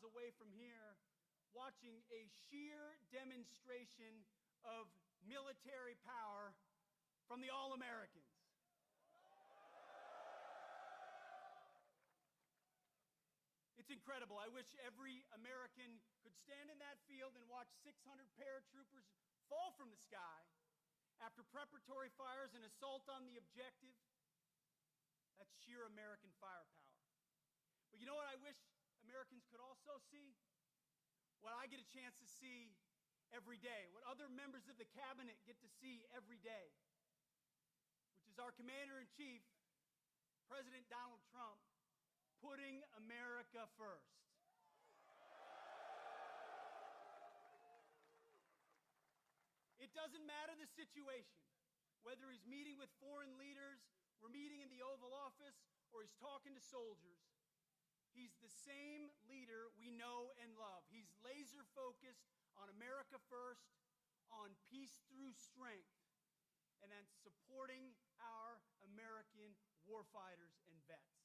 miles away from here, watching a sheer demonstration of military power from the All-Americans. It's incredible. I wish every American could stand in that field and watch 600 paratroopers fall from the sky after preparatory fires and assault on the objective. That's sheer American firepower. But you know what I wish Americans could also see? What I get a chance to see every day, what other members of the cabinet get to see every day, which is our Commander-in-Chief, President Donald Trump, putting America first. It doesn't matter the situation, whether he's meeting with foreign leaders, we're meeting in the Oval Office, or he's talking to soldiers. He's the same leader we know and love. He's laser focused on America first, on peace through strength, and on supporting our American warfighters and vets.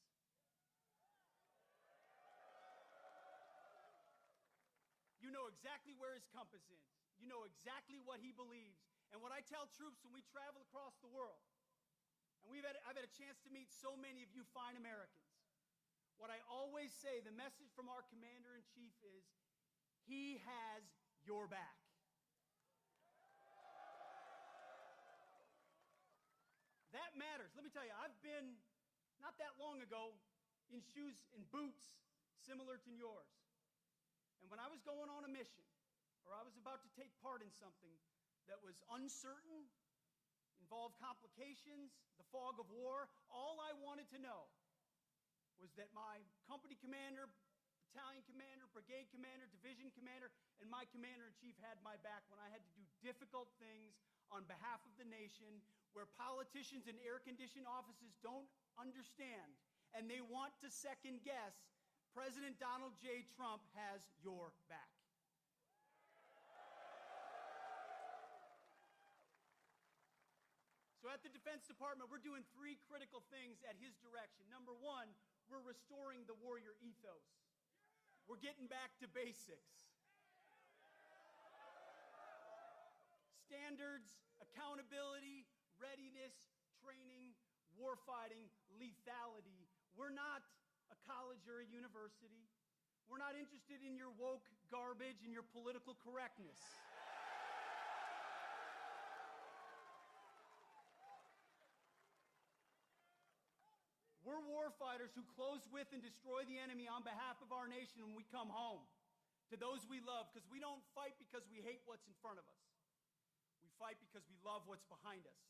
You know exactly where his compass is. You know exactly what he believes. And what I tell troops when we travel across the world, and I've had a chance to meet so many of you fine Americans, what I always say, the message from our Commander-in-Chief is, he has your back. That matters. Let me tell you, I've been, not that long ago, in shoes and boots similar to yours. And when I was going on a mission, or I was about to take part in something that was uncertain, involved complications, the fog of war, all I wanted to know was that my company commander, battalion commander, brigade commander, division commander, and my commander-in-chief had my back when I had to do difficult things on behalf of the nation where politicians in air-conditioned offices don't understand and they want to second-guess. President Donald J. Trump has your back. So at the Defense Department, we're doing three critical things at his direction. Number one, we're restoring the warrior ethos. We're getting back to basics. Standards, accountability, readiness, training, warfighting, lethality. We're not a college or a university. We're not interested in your woke garbage and your political correctness. We're warfighters who close with and destroy the enemy on behalf of our nation when we come home to those we love, because we don't fight because we hate what's in front of us. We fight because we love what's behind us.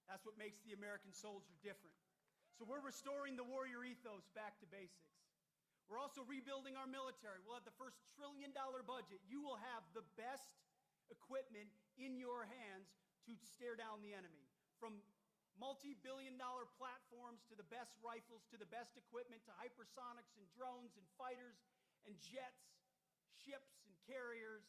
That's what makes the American soldier different. So we're restoring the warrior ethos back to basics. We're also rebuilding our military. We'll have the first $1 trillion budget. You will have the best equipment in your hands to stare down the enemy. From multi-billion-dollar platforms to the best rifles, to the best equipment, to hypersonics and drones and fighters and jets, ships and carriers.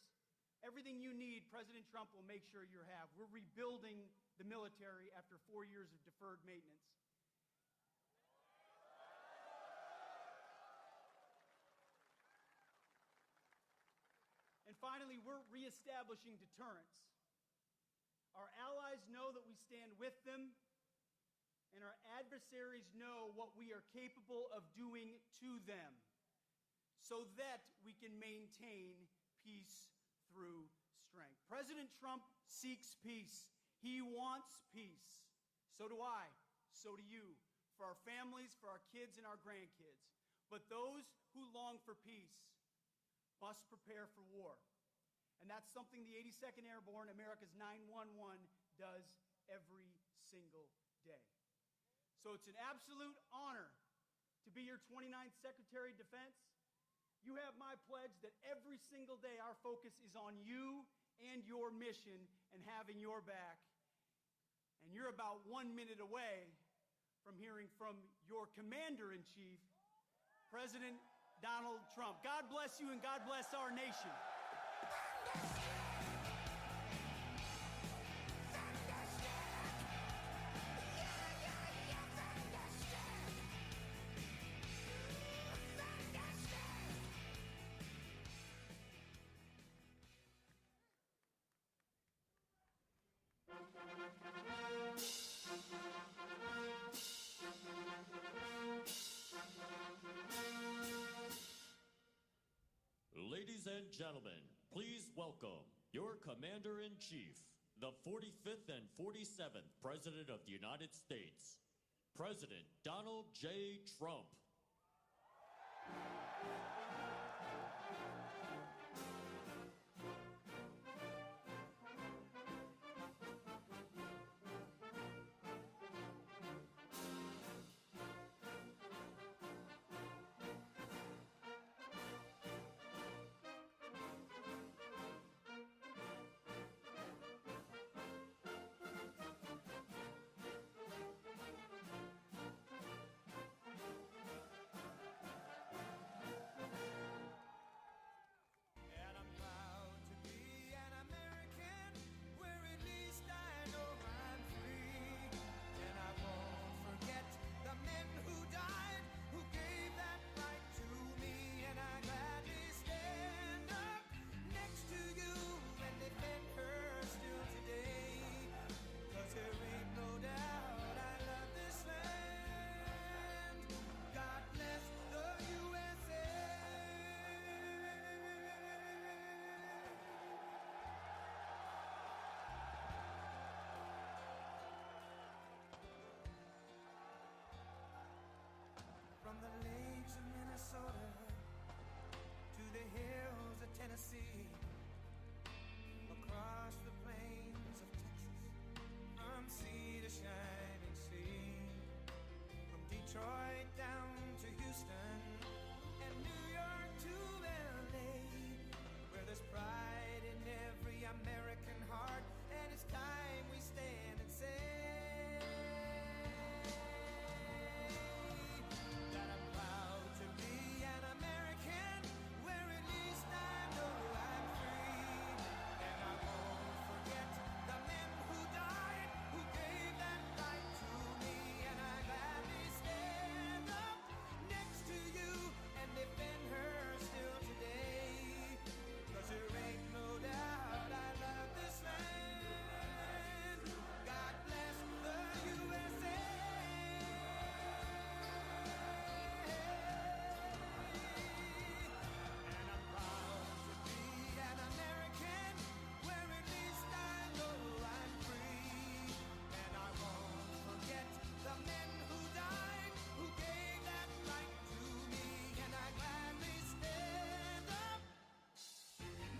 Everything you need, President Trump will make sure you have. We're rebuilding the military after 4 years of deferred maintenance. And finally, we're reestablishing deterrence. Our allies know that we stand with them, and our adversaries know what we are capable of doing to them, so that we can maintain peace through strength. President Trump seeks peace. He wants peace. So do I. So do you. For our families, for our kids and our grandkids. But those who long for peace must prepare for war. And that's something the 82nd Airborne, America's 911, does every single day. So it's an absolute honor to be your 29th Secretary of Defense. You have my pledge that every single day our focus is on you and your mission and having your back. And you're about 1 minute away from hearing from your Commander-in-Chief, President Donald Trump. God bless you and God bless our nation. gentlemen, please welcome your Commander-in-Chief, the 45th and 47th President of the United States, President Donald J. Trump. And I'm proud to be an American, where at least I know I'm free. And I won't forget the men who died, who gave that right to me. And I gladly stand up next to you and defend her still today. 'Cause there ain't no doubt I love this land. God bless the USA. From the lakes of Minnesota to the hills of Tennessee, across the plains of Texas, from sea to shining sea, from Detroit down to Houston and New York to LA, where there's pride in every American heart, and it's time we stand and say that I'm proud to be an American, where at least I know I'm free. And I won't forget the men who died, who gave that right to me. And I gladly stand up next to you and defend her still today. 'Cause there ain't no doubt I love this land. God bless the USA. And I'm proud to be an American, where at least I know I'm free. And I won't forget the men who died, who gave that right to me. And I gladly stand up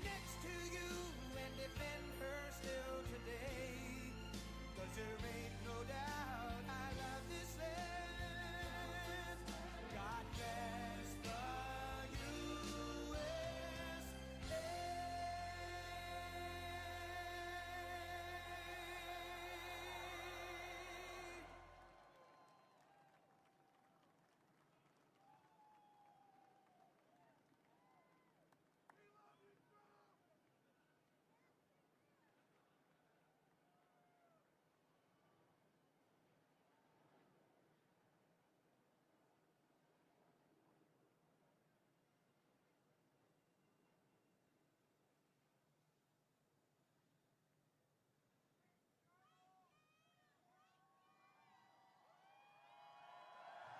next to you and defend her still today. 'Cause there ain't no doubt I love this land. God bless the USA.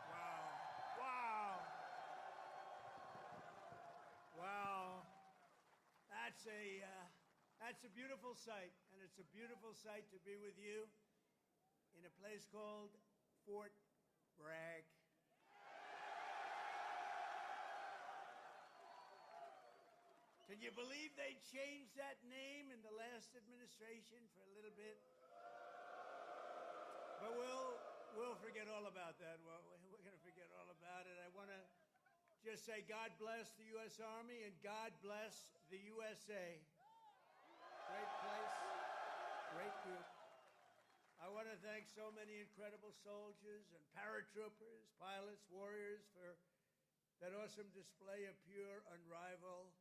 Wow. Wow. That's a beautiful sight, and it's a beautiful sight to be with you in a place called Fort Bragg. Can you believe they changed that name in the last administration for a little bit? But we'll forget all about that. We're going to forget all about it. I want to just say God bless the U.S. Army and God bless the USA. Great place, great group. I want to thank so many incredible soldiers and paratroopers, pilots, warriors for that awesome display of pure, unrivaled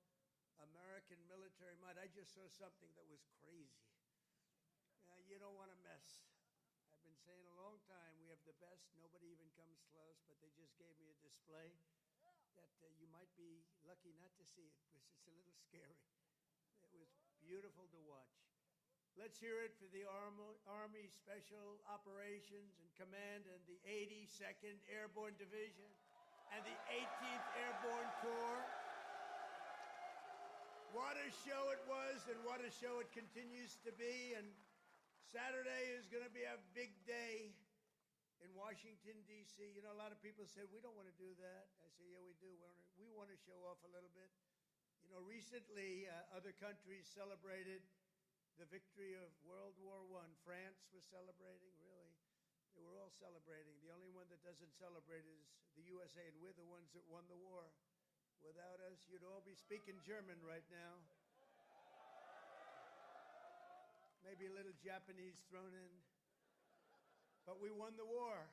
American military might. I just saw something that was crazy. You don't want to mess. I've been saying a long time, we have the best. Nobody even comes close, but they just gave me a display that you might be lucky not to see it because it's a little scary. It was beautiful to watch. Let's hear it for the Army Special Operations and Command and the 82nd Airborne Division and the 18th Airborne Corps. a show it was, and what a show it continues to be. And Saturday is going to be a big day in Washington, D.C. You know, a lot of people say, we don't want to do that. I say, yeah, we do. We want to show off a little bit. You know, recently, other countries celebrated the victory of World War I. France was celebrating, really. They were all celebrating. The only one that doesn't celebrate is the USA, and we're the ones that won the war. Without us, you'd all be speaking German right now. Maybe a little Japanese thrown in. But we won the war.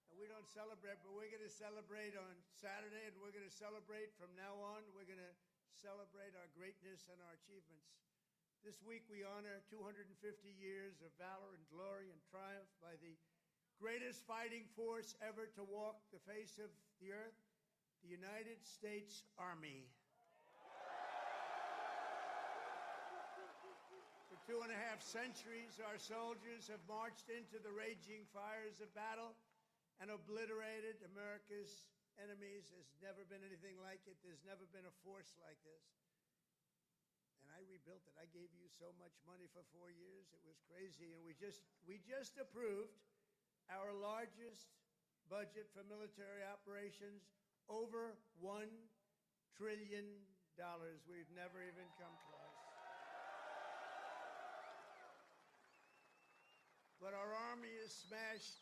And we don't celebrate, but we're going to celebrate on Saturday, and we're going to celebrate from now on. We're going to celebrate our greatness and our achievements. This week we honor 250 years of valor and glory and triumph by the greatest fighting force ever to walk the face of the earth, the United States Army. For 2.5 centuries, our soldiers have marched into the raging fires of battle and obliterated America's enemies. There's never been anything like it. There's never been a force like this. And I rebuilt it. I gave you so much money for 4 years. It was crazy. And we just approved our largest budget for military operations, over $1 trillion. We've never even come close. But our army has smashed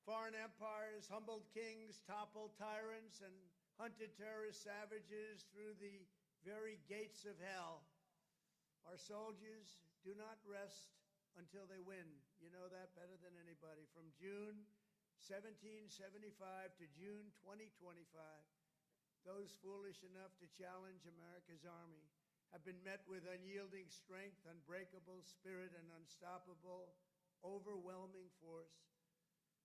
foreign empires, humbled kings, toppled tyrants, and hunted terrorist savages through the very gates of hell. Our soldiers do not rest until they win. You know that better than anybody. From June 1775 to June 2025, those foolish enough to challenge America's army have been met with unyielding strength, unbreakable spirit, and unstoppable, overwhelming force.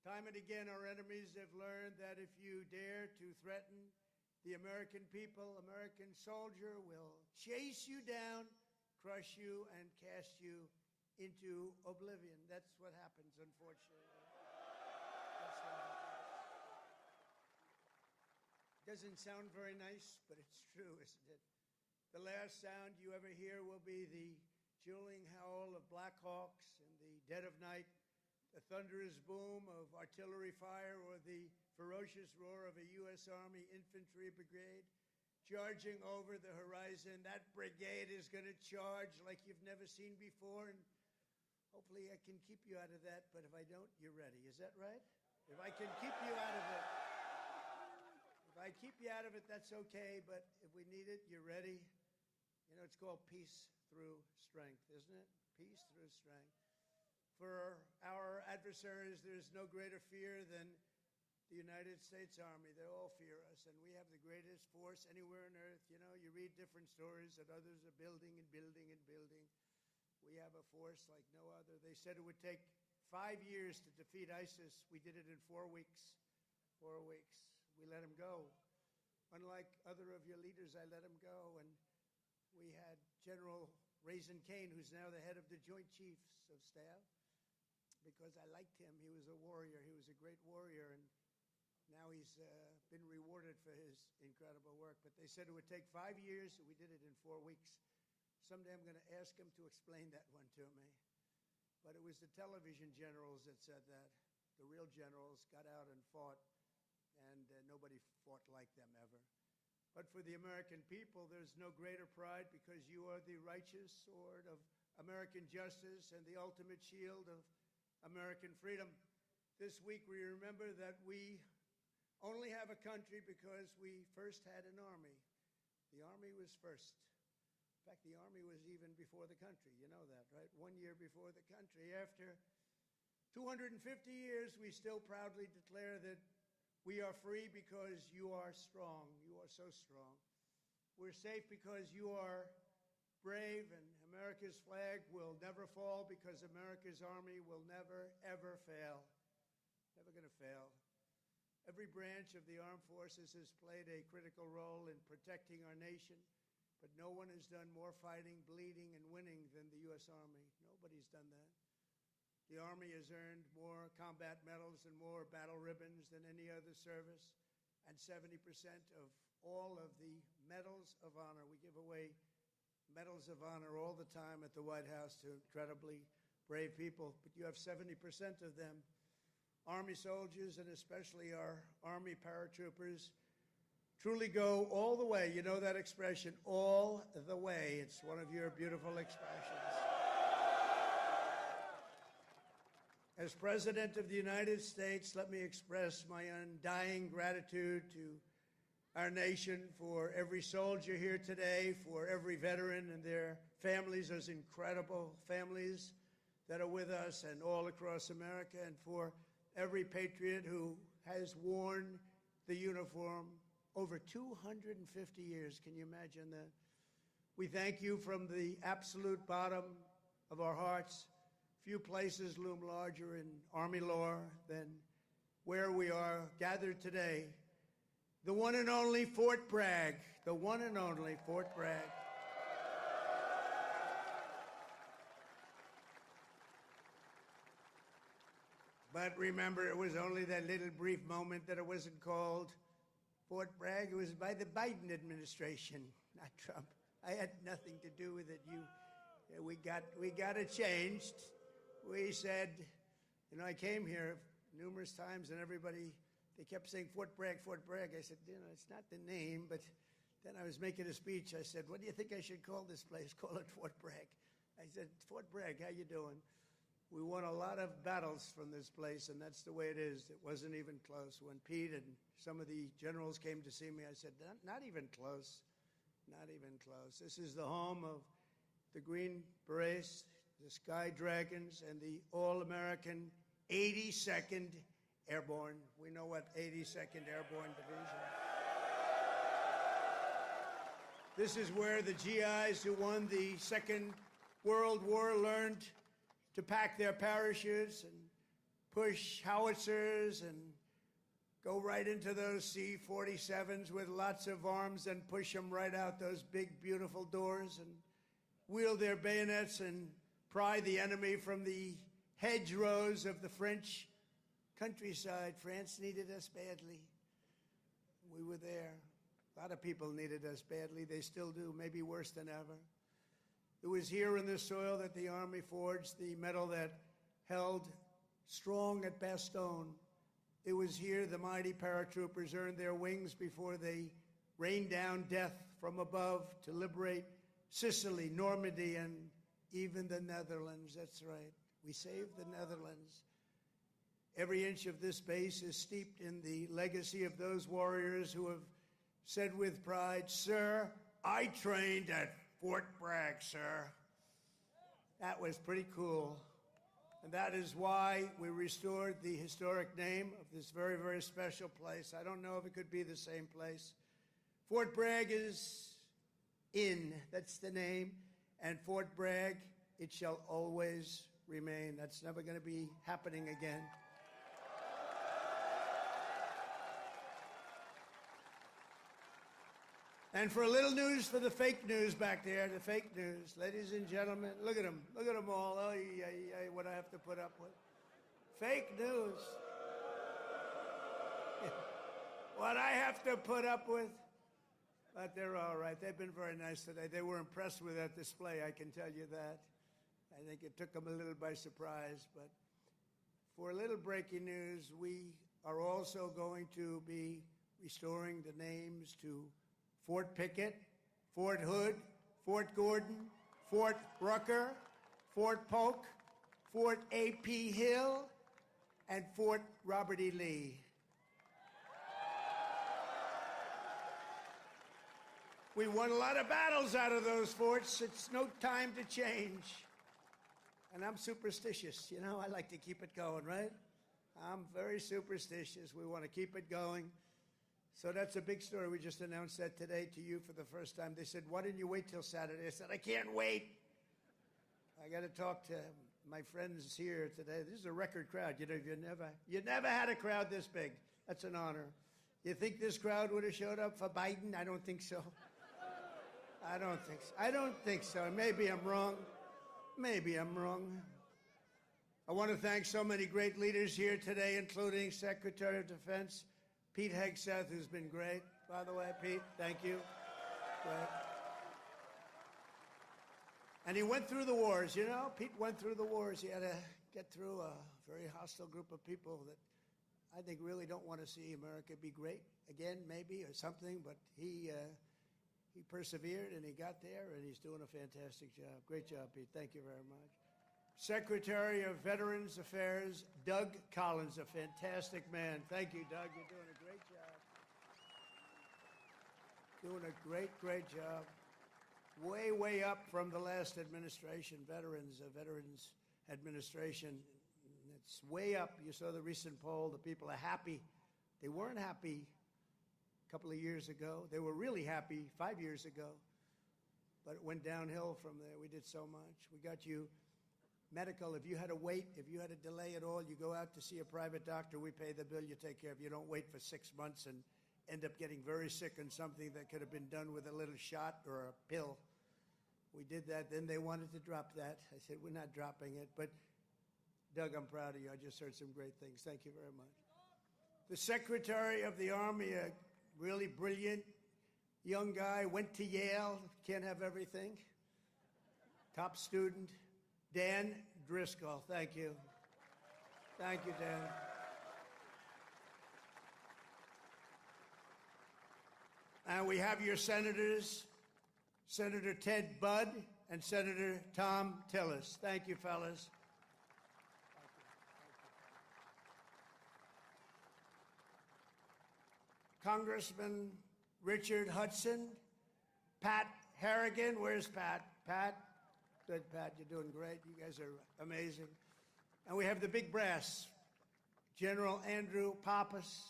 Time and again, our enemies have learned that if you dare to threaten the American people, American soldier will chase you down, crush you, and cast you into oblivion. That's what happens, unfortunately. That's what happens. Doesn't sound very nice, but it's true, isn't it? The last sound you ever hear will be the dueling howl of Black Hawks in the dead of night, the thunderous boom of artillery fire, or the ferocious roar of a U.S. Army infantry brigade charging over the horizon. That brigade is going to charge like you've never seen before, and hopefully I can keep you out of that, but if I don't, you're ready. Is that right? If I can keep you out of it. If I keep you out of it, that's okay, but if we need it, you're ready. You know, it's called peace through strength, isn't it? Peace through strength. For our adversaries, there's no greater fear than the United States Army. They all fear us, and we have the greatest force anywhere on earth. You know, you read different stories that others are building and building and building. We have a force like no other. They said it would take 5 years to defeat ISIS. We did it in 4 weeks. 4 weeks. We let him go. Unlike other of your leaders, I let him go. And we had General Raisin Kane, who's now the head of the Joint Chiefs of Staff, because I liked him. He was a warrior. He was a great warrior, and now he's been rewarded for his incredible work. But they said it would take 5 years, and we did it in 4 weeks. Someday I'm going to ask him to explain that one to me. But it was the television generals that said that. The real generals got out and fought, and nobody fought like them ever. But for the American people, there's no greater pride, because you are the righteous sword of American justice and the ultimate shield of American freedom. This week we remember that we only have a country because we first had an army. The army was first. In fact, the army was even before the country. You know that, right? 1 year before the country. After 250 years, we still proudly declare that we are free because you are strong. You are so strong. We're safe because you are brave, and America's flag will never fall because America's army will never, ever fail. Never going to fail. Every branch of the armed forces has played a critical role in protecting our nation, but no one has done more fighting, bleeding, and winning than the U.S. Army. Nobody's done that. The Army has earned more combat medals and more battle ribbons than any other service, and 70% of all of the medals of honor. We give away medals of honor all the time at the White House to incredibly brave people, but you have 70% of them, Army soldiers and especially our Army paratroopers, truly go all the way. You know that expression, all the way. It's one of your beautiful expressions. As President of the United States, let me express my undying gratitude to our nation for every soldier here today, for every veteran and their families, those incredible families that are with us and all across America, and for every patriot who has worn the uniform over 250 years. Can you imagine that? We thank you from the absolute bottom of our hearts. Few places loom larger in Army lore than where we are gathered today. The one and only Fort Bragg, the one and only Fort Bragg. But remember, it was only that little brief moment that it wasn't called Fort Bragg. It was by the Biden administration, not Trump. I had nothing to do with it. We got it changed. We said, you know, I came here numerous times and everybody, they kept saying Fort Bragg, Fort Bragg. I said, you know, it's not the name, but then I was making a speech. I said, what do you think I should call this place? Call it Fort Bragg. I said, Fort Bragg, how you doing? We won a lot of battles from this place, and that's the way it is. It wasn't even close. When Pete and some of the generals came to see me, I said, not even close, not even close. This is the home of the Green Berets, the Sky Dragons, and the All-American 82nd Airborne. We know what 82nd Airborne Division. This is where the GIs who won the Second World War learned to pack their parachutes and push howitzers and go right into those C-47s with lots of arms and push them right out those big, beautiful doors and wield their bayonets and pry the enemy from the hedgerows of the French countryside. France needed us badly. We were there. A lot of people needed us badly. They still do, maybe worse than ever. It was here in this soil that the Army forged the medal that held strong at Bastogne. It was here the mighty paratroopers earned their wings before they rained down death from above to liberate Sicily, Normandy, and even the Netherlands. That's right. We saved the Netherlands. Every inch of this base is steeped in the legacy of those warriors who have said with pride, "Sir, I trained at Fort Bragg, sir." That was pretty cool. And that is why we restored the historic name of this very, very special place. I don't know if it could be the same place. Fort Bragg is in, that's the name. And Fort Bragg, it shall always remain. That's never going to be happening again. And for a little news for the fake news back there, the fake news. Ladies and gentlemen, look at them. Look at them all. Oh, what I have to put up with. Fake news. What I have to put up with. But they're all right. They've been very nice today. They were impressed with that display, I can tell you that. I think it took them a little by surprise. But for a little breaking news, we are also going to be restoring the names to Fort Pickett, Fort Hood, Fort Gordon, Fort Rucker, Fort Polk, Fort A.P. Hill, and Fort Robert E. Lee. We won a lot of battles out of those forts. It's no time to change. And I'm superstitious. You know, I like to keep it going, right? I'm very superstitious. We want to keep it going. So that's a big story. We just announced that today to you for the first time. They said, why didn't you wait till Saturday? I said, I can't wait. I got to talk to my friends here today. This is a record crowd. You know, you never had a crowd this big. That's an honor. You think this crowd would have showed up for Biden? I don't think so. I don't think so. I don't think so. Maybe I'm wrong. Maybe I'm wrong. I want to thank so many great leaders here today, including Secretary of Defense Pete Hegseth, who's been great. By the way, Pete, thank you. Great. And he went through the wars, you know. Pete went through the wars. He had to get through a very hostile group of people that I think really don't want to see America be great again, maybe, or something. But he persevered, and he got there, and he's doing a fantastic job. Great job, Pete. Thank you very much. Secretary of Veterans Affairs, Doug Collins, a fantastic man. Thank you, Doug. You're doing a great job. Doing a great, great job. Way, way up from the last administration, Veterans Administration. It's way up. You saw the recent poll. The people are happy. They weren't happy a couple of years ago. They were really happy 5 years ago. But it went downhill from there. We did so much. We got you medical. If you had to wait, if you had a delay at all, you go out to see a private doctor. We pay the bill. You take care of it. You don't wait for 6 months and end up getting very sick on something that could have been done with a little shot or a pill. We did that. Then they wanted to drop that. I said, we're not dropping it. But, Doug, I'm proud of you. I just heard some great things. Thank you very much. The Secretary of the Army, a really brilliant young guy, went to Yale. Can't have everything. Top student, Dan Driscoll. Thank you. Thank you, Dan. And we have your senators, Senator Ted Budd and Senator Tom Tillis. Thank you, fellas. Congressman Richard Hudson, Pat Harrigan. Where's Pat? Pat? Good, Pat. You're doing great. You guys are amazing. And we have the big brass, General Andrew Pappas.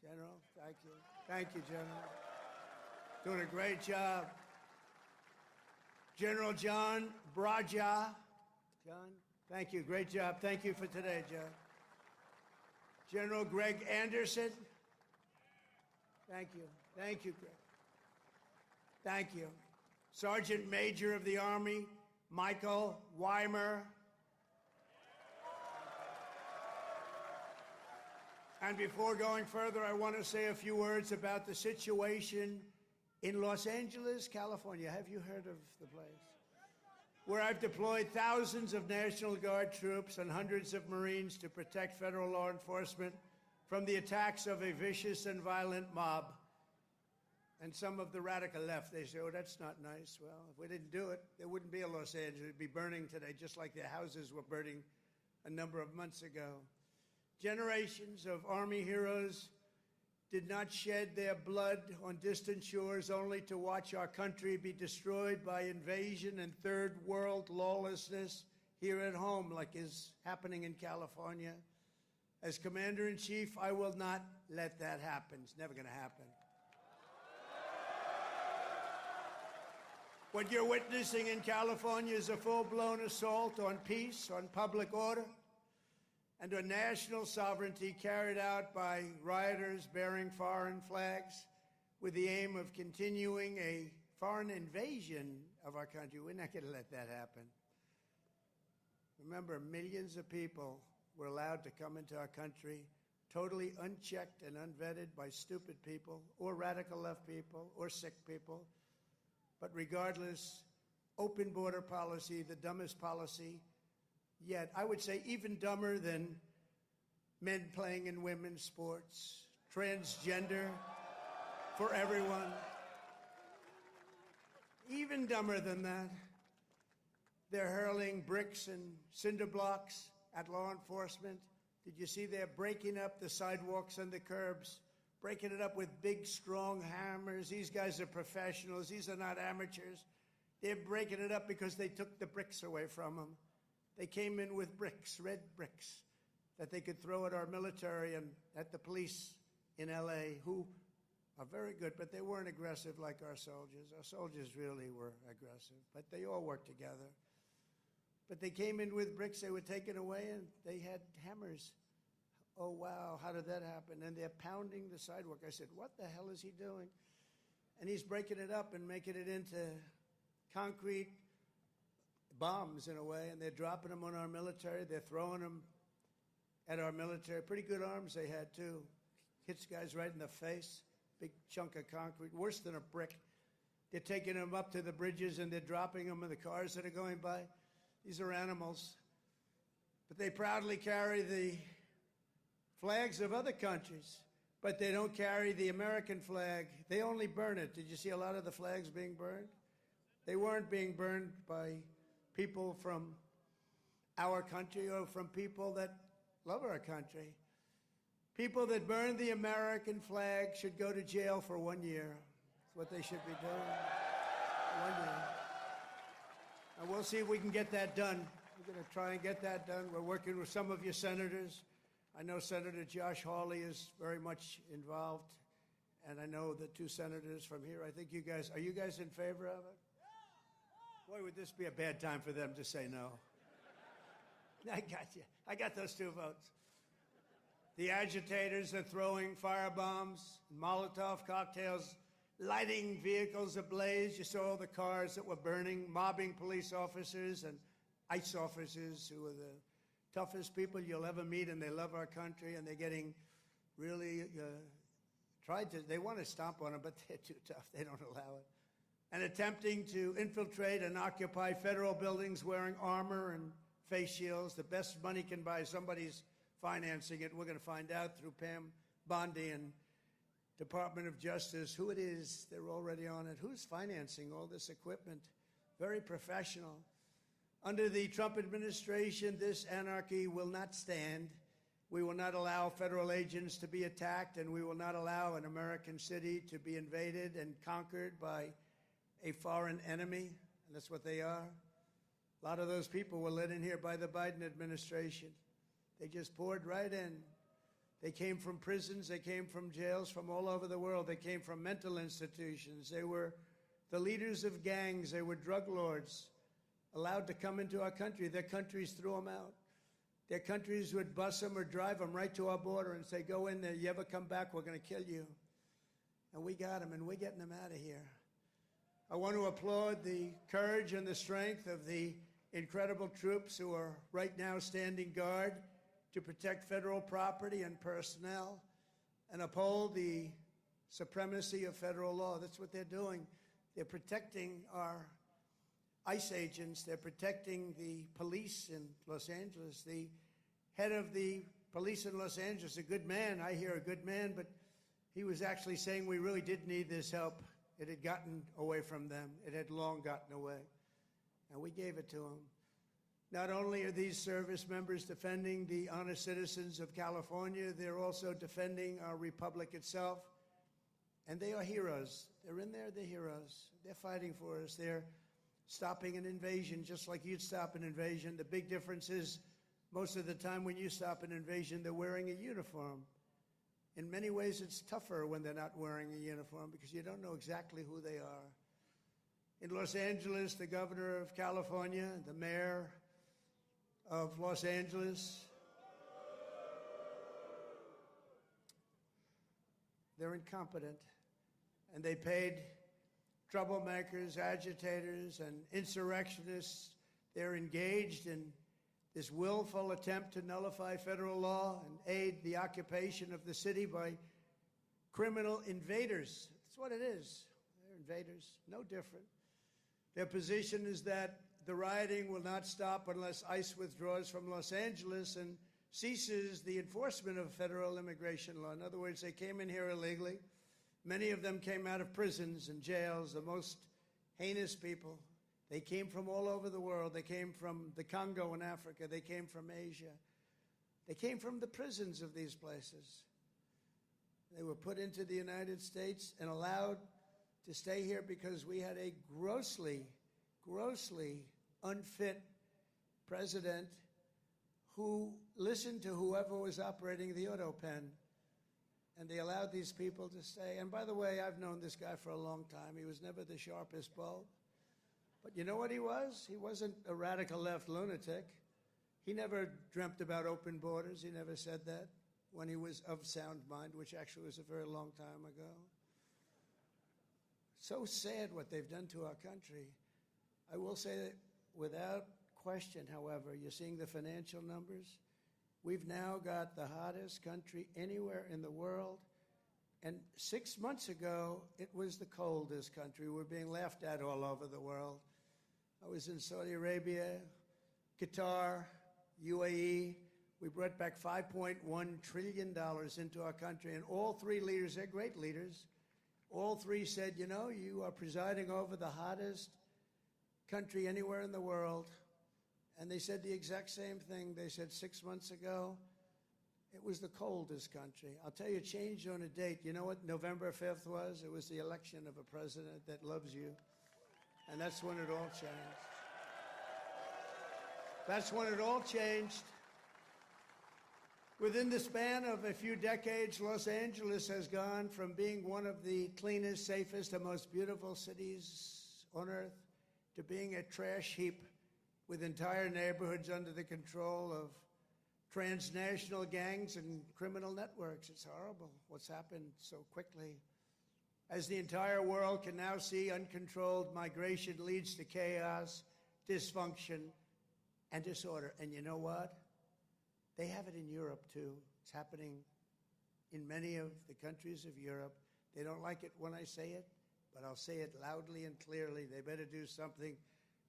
General, thank you. Thank you, General. Doing a great job. General John Braja. John, thank you. Great job. Thank you for today, John. General Greg Anderson. Thank you. Thank you, Greg. Thank you. Sergeant Major of the Army, Michael Weimer. And before going further, I want to say a few words about the situation in Los Angeles, California. Have you heard of the place? Where I've deployed thousands of National Guard troops and hundreds of Marines to protect federal law enforcement from the attacks of a vicious and violent mob. And some of the radical left, they say, oh, that's not nice. Well, if we didn't do it, there wouldn't be a Los Angeles. It'd be burning today, just like their houses were burning a number of months ago. Generations of Army heroes did not shed their blood on distant shores only to watch our country be destroyed by invasion and third world lawlessness here at home, like is happening in California. As Commander-in-Chief, I will not let that happen. It's never going to happen. What you're witnessing in California is a full-blown assault on peace, on public order, and on national sovereignty carried out by rioters bearing foreign flags with the aim of continuing a foreign invasion of our country. We're not going to let that happen. Remember, millions of people were allowed to come into our country totally unchecked and unvetted by stupid people or radical left people or sick people. But regardless, open border policy, the dumbest policy yet. I would say even dumber than men playing in women's sports, transgender for everyone. Even dumber than that. They're hurling bricks and cinder blocks at law enforcement. Did you see they're breaking up the sidewalks and the curbs, breaking it up with big, strong hammers? These guys are professionals. These are not amateurs. They're breaking it up because they took the bricks away from them. They came in with bricks, red bricks, that they could throw at our military and at the police in L.A., who are very good, but they weren't aggressive like our soldiers. Our soldiers really were aggressive, but they all worked together. But they came in with bricks, they were taken away, and they had hammers. Oh, wow, how did that happen? And they're pounding the sidewalk. I said, what the hell is he doing? And he's breaking it up and making it into concrete bombs, in a way, and they're dropping them on our military. They're throwing them at our military. Pretty good arms they had, too. Hits guys right in the face. Big chunk of concrete, worse than a brick. They're taking them up to the bridges and they're dropping them in the cars that are going by. These are animals. But they proudly carry the flags of other countries, but they don't carry the American flag. They only burn it. Did you see a lot of the flags being burned? They weren't being burned by people from our country or from people that love our country. People that burn the American flag should go to jail for 1 year. That's what they should be doing. 1 year. And we'll see if we can get that done. We're going to try and get that done. We're working with some of your senators. I know Senator Josh Hawley is very much involved. And I know the two senators from here. I think are you guys in favor of it? Boy, would this be a bad time for them to say no. I got you. I got those 2 votes. The agitators are throwing firebombs, Molotov cocktails, lighting vehicles ablaze. You saw the cars that were burning, mobbing police officers and ICE officers who are the toughest people you'll ever meet, and they love our country, and they're getting really they want to stomp on them, but they're too tough. They don't allow it. And attempting to infiltrate and occupy federal buildings wearing armor and face shields. The best money can buy, somebody's financing it. We're going to find out through Pam Bondi and Department of Justice who it is. They're already on it. Who's financing all this equipment? Very professional. Under the Trump administration, this anarchy will not stand. We will not allow federal agents to be attacked, and we will not allow an American city to be invaded and conquered by a foreign enemy. And that's what they are. A lot of those people were let in here by the Biden administration. They just poured right in. They came from prisons. They came from jails from all over the world. They came from mental institutions. They were the leaders of gangs. They were drug lords allowed to come into our country. Their countries threw them out. Their countries would bus them or drive them right to our border and say, go in there. You ever come back, we're going to kill you. And we got them, and we're getting them out of here. I want to applaud the courage and the strength of the incredible troops who are right now standing guard to protect federal property and personnel and uphold the supremacy of federal law. That's what they're doing. They're protecting our ICE agents. They're protecting the police in Los Angeles. The head of the police in Los Angeles, a good man, I hear a good man, but he was actually saying we really did need this help. It had gotten away from them. It had long gotten away. And we gave it to them. Not only are these service members defending the honest citizens of California, they're also defending our republic itself. And they are heroes. They're in there, they're heroes. They're fighting for us. They're stopping an invasion just like you'd stop an invasion. The big difference is most of the time when you stop an invasion, they're wearing a uniform. In many ways, it's tougher when they're not wearing a uniform because you don't know exactly who they are. In Los Angeles, the governor of California, the mayor of Los Angeles, they're incompetent. And they paid troublemakers, agitators, and insurrectionists. They're engaged in this willful attempt to nullify federal law and aid the occupation of the city by criminal invaders. That's what it is. They're invaders, no different. Their position is that the rioting will not stop unless ICE withdraws from Los Angeles and ceases the enforcement of federal immigration law. In other words, they came in here illegally. Many of them came out of prisons and jails, the most heinous people. They came from all over the world. They came from the Congo in Africa. They came from Asia. They came from the prisons of these places. They were put into the United States and allowed to stay here because we had a grossly, grossly unfit president who listened to whoever was operating the auto pen. And they allowed these people to stay. And by the way, I've known this guy for a long time. He was never the sharpest bulb. But you know what he was? He wasn't a radical left lunatic. He never dreamt about open borders. He never said that when he was of sound mind, which actually was a very long time ago. So sad what they've done to our country. I will say that without question, however, you're seeing the financial numbers. We've now got the hottest country anywhere in the world, And 6 months ago, it was the coldest country. We're being laughed at all over the world. I was in Saudi Arabia, Qatar, UAE. We brought back $5.1 trillion into our country, and all three leaders, they're great leaders, all three said, you know, you are presiding over the hottest country anywhere in the world. And they said the exact same thing. They said 6 months ago, it was the coldest country. I'll tell you, it changed on a date. You know what November 5th was? It was the election of a president that loves you. And that's when it all changed. That's when it all changed. Within the span of a few decades, Los Angeles has gone from being one of the cleanest, safest, and most beautiful cities on earth to being a trash heap with entire neighborhoods under the control of transnational gangs and criminal networks. It's horrible what's happened so quickly. As the entire world can now see, uncontrolled migration leads to chaos, dysfunction, and disorder. And you know what? They have it in Europe, too. It's happening in many of the countries of Europe. They don't like it when I say it, but I'll say it loudly and clearly. They better do something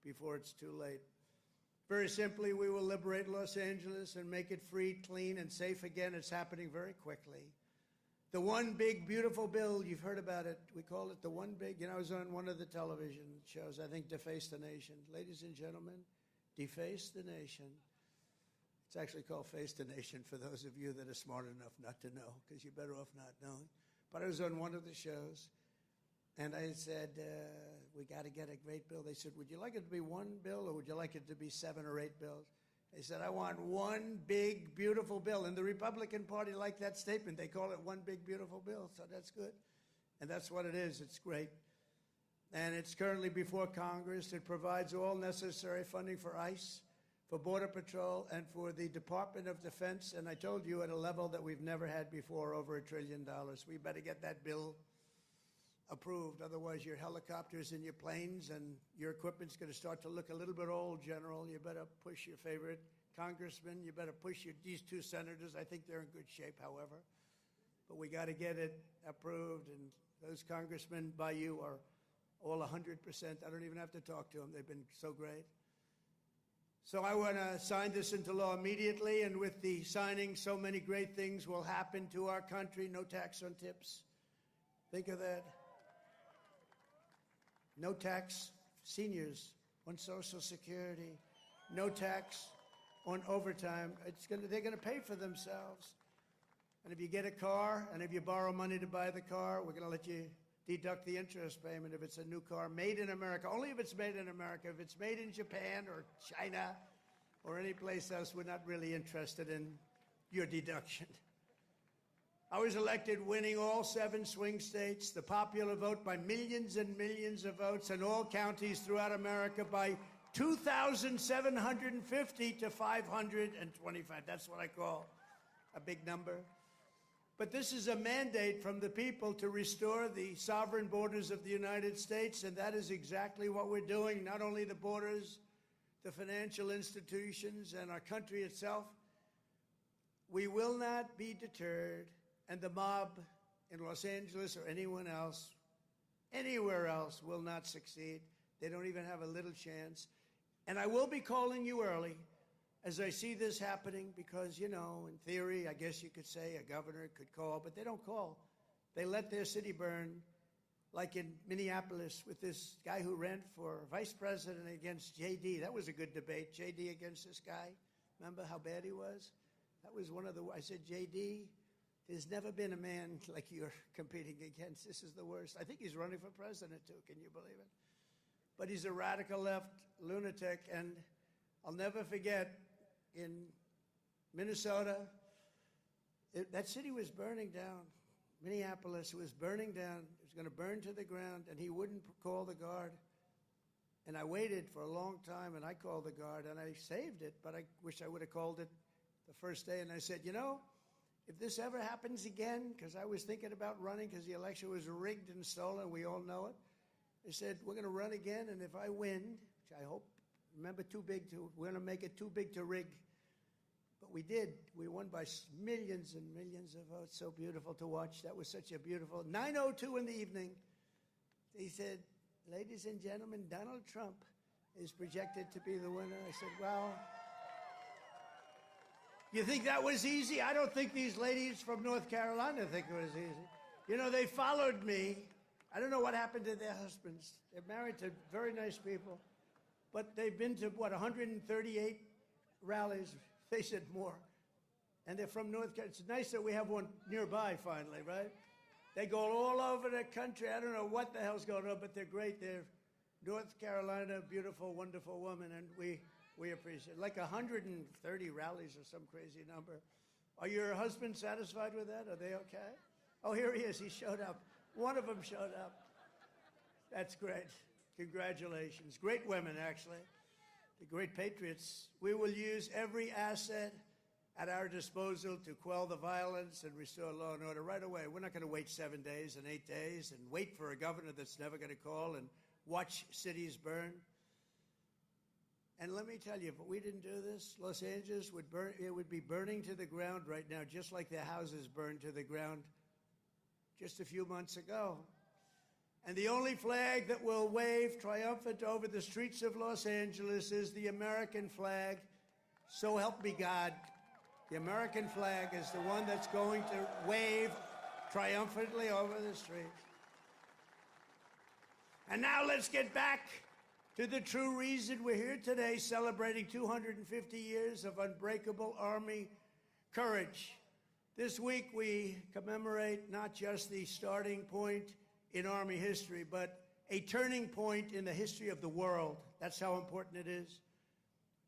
before it's too late. Very simply, we will liberate Los Angeles and make it free, clean, and safe again. It's happening very quickly. The one big, beautiful bill, you've heard about it. We call it the one big, you know, I was on one of the television shows, I think Deface the Nation. Ladies and gentlemen, Deface the Nation. It's actually called Face the Nation for those of you that are smart enough not to know, because you're better off not knowing. But I was on one of the shows, and I said, we got to get a great bill. They said, would you like it to be one bill, or would you like it to be 7 or 8 bills? They said, I want one big, beautiful bill. And the Republican Party liked that statement. They call it one big, beautiful bill, so that's good. And that's what it is. It's great. And it's currently before Congress. It provides all necessary funding for ICE, for Border Patrol, and for the Department of Defense. And I told you, at a level that we've never had before, over $1 trillion. We better get that bill approved. Otherwise, your helicopters and your planes and your equipment's going to start to look a little bit old, General. You better push your favorite congressman. You better push these 2 senators. I think they're in good shape, however. But we got to get it approved. And those congressmen by you are all 100%. I don't even have to talk to them. They've been so great. So I want to sign this into law immediately, and with the signing, so many great things will happen to our country. No tax on tips. Think of that. No tax, seniors, on Social Security. No tax on overtime. They're going to pay for themselves. And if you get a car, and if you borrow money to buy the car, we're going to let you deduct the interest payment if it's a new car made in America. Only if it's made in America. If it's made in Japan or China or any place else, we're not really interested in your deduction. I was elected winning all 7 swing states, the popular vote by millions and millions of votes, and all counties throughout America by 2,750 to 525. That's what I call a big number. But this is a mandate from the people to restore the sovereign borders of the United States, and that is exactly what we're doing. Not only the borders, the financial institutions, and our country itself. We will not be deterred. And the mob in Los Angeles or anyone else, anywhere else, will not succeed. They don't even have a little chance. And I will be calling you early as I see this happening because, you know, in theory, I guess you could say a governor could call, but they don't call. They let their city burn, like in Minneapolis with this guy who ran for vice president against J.D. That was a good debate, J.D. against this guy. Remember how bad he was? That was one of the, I said, J.D., there's never been a man like you're competing against. This is the worst. I think he's running for president, too. Can you believe it? But he's a radical left lunatic. And I'll never forget, in Minnesota, that city was burning down. Minneapolis was burning down. It was going to burn to the ground, and he wouldn't call the guard. And I waited for a long time, and I called the guard, and I saved it. But I wish I would have called it the first day. And I said, you know, if this ever happens again, because I was thinking about running because the election was rigged and stolen, we all know it. I said, we're going to run again, and if I win, which I hope, remember, we're going to make it too big to rig. But we did. We won by millions and millions of votes. So beautiful to watch. That was such a beautiful 9:02 in the evening. He said, "Ladies and gentlemen, Donald Trump is projected to be the winner." I said, "Well, you think that was easy? I don't think these ladies from North Carolina think it was easy. You know, they followed me. I don't know what happened to their husbands. They're married to very nice people. But they've been to, 138 rallies. They said more. And they're from North Carolina. It's nice that we have one nearby finally, right? They go all over the country. I don't know what the hell's going on, but they're great. They're North Carolina, beautiful, wonderful woman, and we appreciate it. Like 130 rallies or some crazy number. Are your husbands satisfied with that? Are they okay? Oh, here he is. He showed up. One of them showed up. That's great. Congratulations. Great women, actually. The great patriots. We will use every asset at our disposal to quell the violence and restore law and order right away. We're not going to wait 7 days and 8 days and wait for a governor that's never going to call and watch cities burn. And let me tell you, if we didn't do this, Los Angeles would burn. It would be burning to the ground right now, just like the houses burned to the ground just a few months ago. And the only flag that will wave triumphant over the streets of Los Angeles is the American flag. So help me God. The American flag is the one that's going to wave triumphantly over the streets. And now let's get back to the true reason we're here today, celebrating 250 years of unbreakable Army courage. This week we commemorate not just the starting point in Army history, but a turning point in the history of the world. That's how important it is.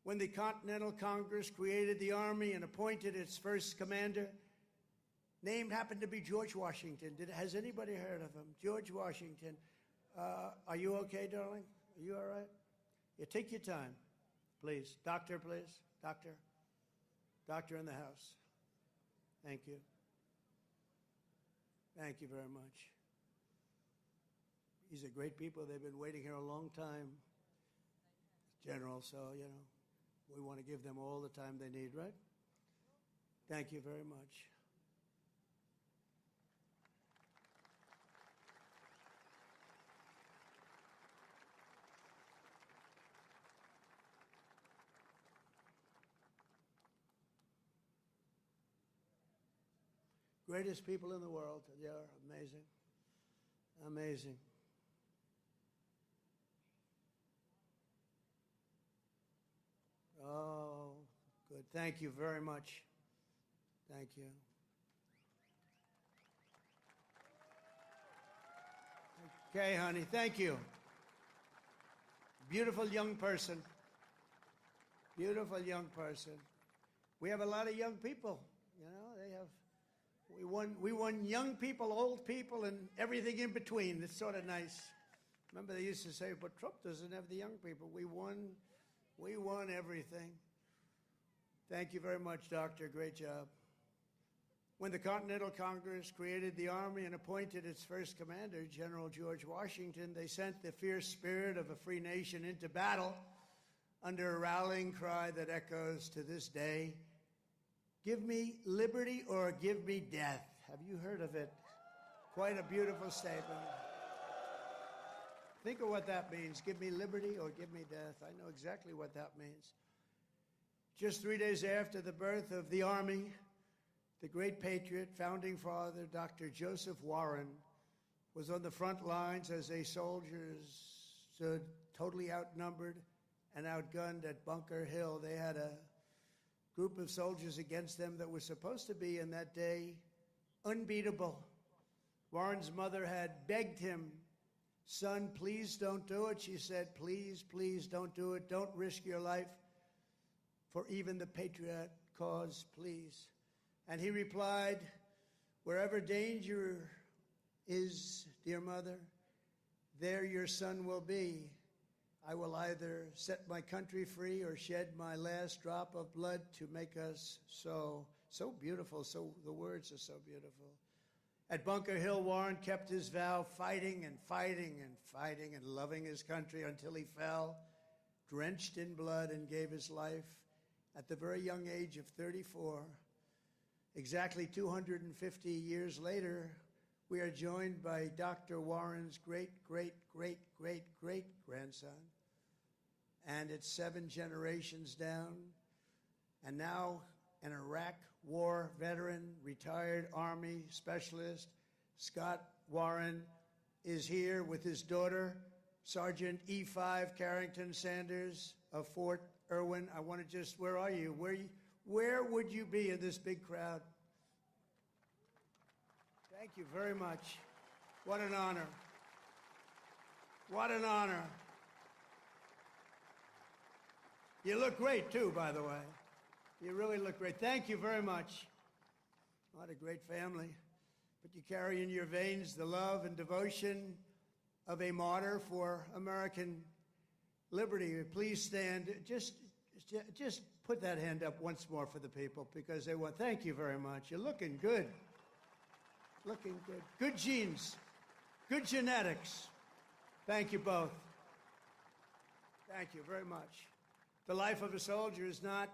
When the Continental Congress created the Army and appointed its first commander, name happened to be George Washington. Has anybody heard of him? George Washington. Are you okay, darling? Are you all right? Yeah, take your time, please. Doctor, please. Doctor. Doctor in the house. Thank you. Thank you very much. These are great people. They've been waiting here a long time, General, so, you know, we want to give them all the time they need, right? Thank you very much. Greatest people in the world. They are amazing. Amazing. Oh, good. Thank you very much. Thank you. Okay, honey. Thank you. Beautiful young person. Beautiful young person. We have a lot of young people. You know, they have. We won young people, old people, and everything in between. It's sort of nice. Remember they used to say, but Trump doesn't have the young people. We won everything. Thank you very much, Doctor. Great job. When the Continental Congress created the Army and appointed its first commander, General George Washington, they sent the fierce spirit of a free nation into battle under a rallying cry that echoes to this day. Give me liberty or give me death. Have you heard of it? Quite a beautiful statement. Think of what that means. Give me liberty or give me death. I know exactly what that means. Just 3 days after the birth of the Army, the great patriot, founding father, Dr. Joseph Warren, was on the front lines as a soldiers stood totally outnumbered and outgunned at Bunker Hill. They had a group of soldiers against them that was supposed to be, in that day, unbeatable. Warren's mother had begged him, son, please don't do it. She said, please, please don't do it. Don't risk your life for even the patriot cause, please. And he replied, wherever danger is, dear mother, there your son will be. I will either set my country free or shed my last drop of blood to make us so. So beautiful. So the words are so beautiful. At Bunker Hill, Warren kept his vow, fighting and fighting and fighting and loving his country until he fell, drenched in blood, and gave his life at the very young age of 34. Exactly 250 years later, we are joined by Dr. Warren's great-great-great-great-great-grandson, and it's 7 generations down, and now an Iraq war veteran, retired Army specialist, Scott Warren, is here with his daughter, Sergeant E5 Carrington Sanders of Fort Irwin. I want to just, where are you? Where would you be in this big crowd? Thank you very much. What an honor. What an honor. You look great, too, by the way. You really look great. Thank you very much. What a great family. But you carry in your veins the love and devotion of a martyr for American liberty. Please stand. Just put that hand up once more for the people because they want. Thank you very much. You're looking good. Looking good. Good genes. Good genetics. Thank you both. Thank you very much. The life of a soldier is not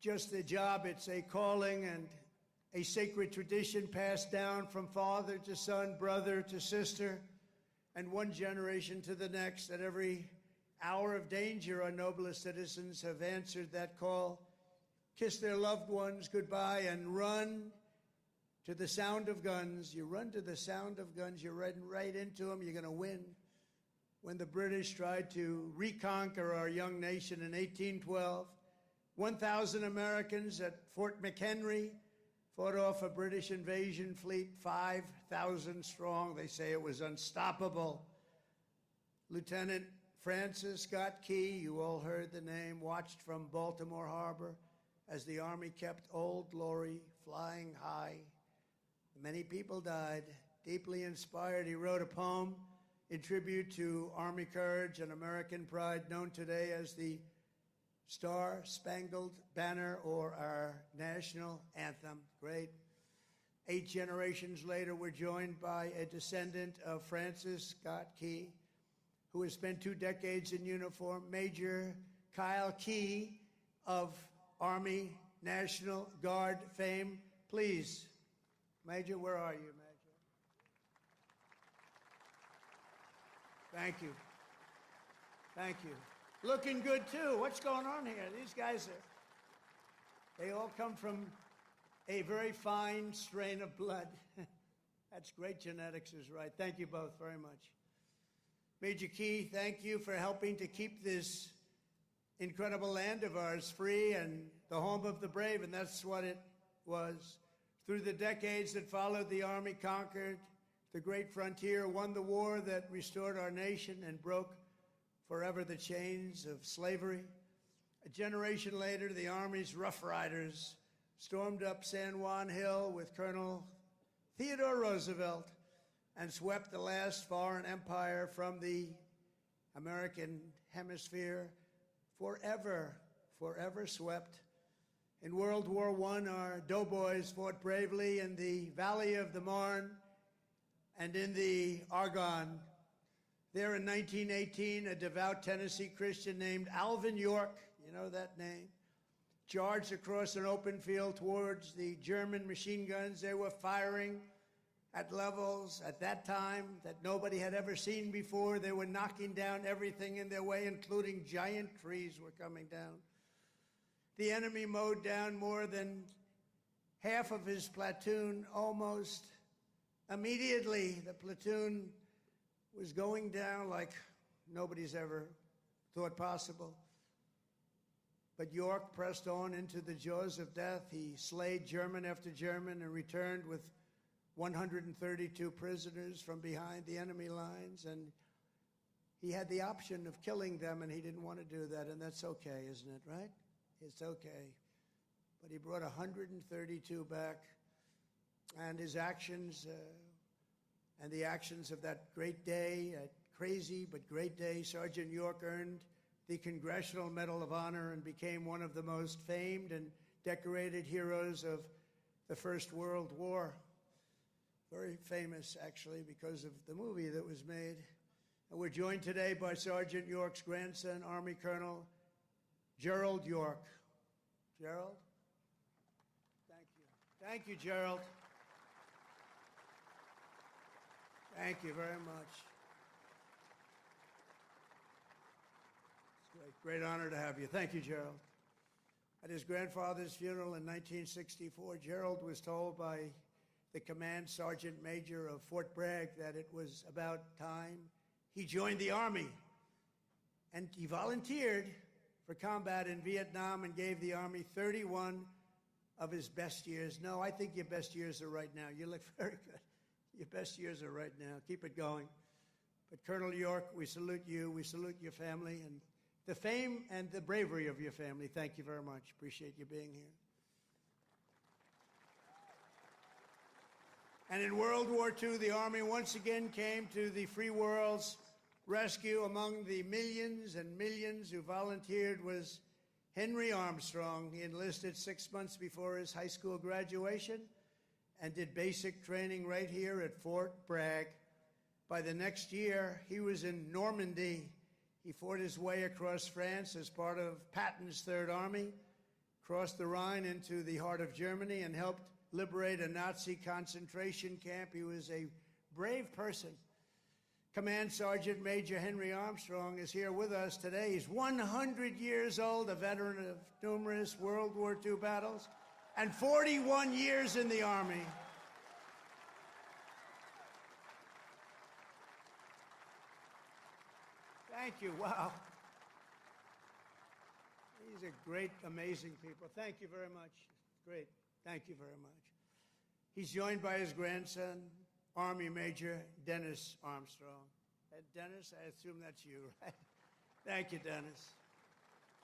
just a job, it's a calling and a sacred tradition passed down from father to son, brother to sister, and one generation to the next. At every hour of danger, our noblest citizens have answered that call, kissed their loved ones goodbye, and run to the sound of guns. You run to the sound of guns, you're riding right into them, you're going to win. When the British tried to reconquer our young nation in 1812, 1,000 Americans at Fort McHenry fought off a British invasion fleet, 5,000 strong. They say it was unstoppable. Lieutenant Francis Scott Key, you all heard the name, watched from Baltimore Harbor as the Army kept Old Glory flying high. Many people died. Deeply inspired, he wrote a poem in tribute to Army courage and American pride, known today as the Star-Spangled Banner, or our national anthem. Great. 8 generations later, we're joined by a descendant of Francis Scott Key, who has spent 2 decades in uniform, Major Kyle Key of Army National Guard fame. Please, Major, where are you, Major? Thank you. Thank you. Looking good, too. What's going on here? These guys they all come from a very fine strain of blood. That's great genetics is right. Thank you both very much. Major Key, thank you for helping to keep this incredible land of ours free and the home of the brave, and that's what it was. Through the decades that followed, the Army conquered the great frontier, won the war that restored our nation and broke forever the chains of slavery. A generation later, the Army's Rough Riders stormed up San Juan Hill with Colonel Theodore Roosevelt and swept the last foreign empire from the American hemisphere, forever swept. In World War I, our doughboys fought bravely in the Valley of the Marne and in the Argonne. There in 1918, a devout Tennessee Christian named Alvin York, you know that name, charged across an open field towards the German machine guns. They were firing at levels at that time that nobody had ever seen before. They were knocking down everything in their way, including giant trees were coming down. The enemy mowed down more than half of his platoon almost immediately. The platoon was going down like nobody's ever thought possible. But York pressed on into the jaws of death. He slayed German after German and returned with 132 prisoners from behind the enemy lines. And he had the option of killing them, and he didn't want to do that, and that's okay, isn't it, right? It's okay. But he brought 132 back, and his actions and the actions of that great day, a crazy but great day, Sergeant York earned the Congressional Medal of Honor and became one of the most famed and decorated heroes of the First World War. Very famous, actually, because of the movie that was made. And we're joined today by Sergeant York's grandson, Army Colonel Gerald York. Gerald? Thank you. Thank you, Gerald. Thank you very much. It's a great honor to have you. Thank you, Gerald. At his grandfather's funeral in 1964, Gerald was told by the command sergeant major of Fort Bragg that it was about time he joined the Army. And he volunteered for combat in Vietnam and gave the Army 31 of his best years. No, I think your best years are right now. You look very good. Your best years are right now. Keep it going. But Colonel York, we salute you. We salute your family and the fame and the bravery of your family. Thank you very much. Appreciate you being here. And in World War II, the Army once again came to the free world's rescue. Among the millions and millions who volunteered was Henry Armstrong. He enlisted 6 months before his high school graduation and did basic training right here at Fort Bragg. By the next year, he was in Normandy. He fought his way across France as part of Patton's Third Army, crossed the Rhine into the heart of Germany, and helped liberate a Nazi concentration camp. He was a brave person. Command Sergeant Major Henry Armstrong is here with us today. He's 100 years old, a veteran of numerous World War II battles, and 41 years in the Army. Thank you. Wow. These are great, amazing people. Thank you very much. Great. Thank you very much. He's joined by his grandson, Army Major Dennis Armstrong. Dennis, I assume that's you, right? Thank you, Dennis.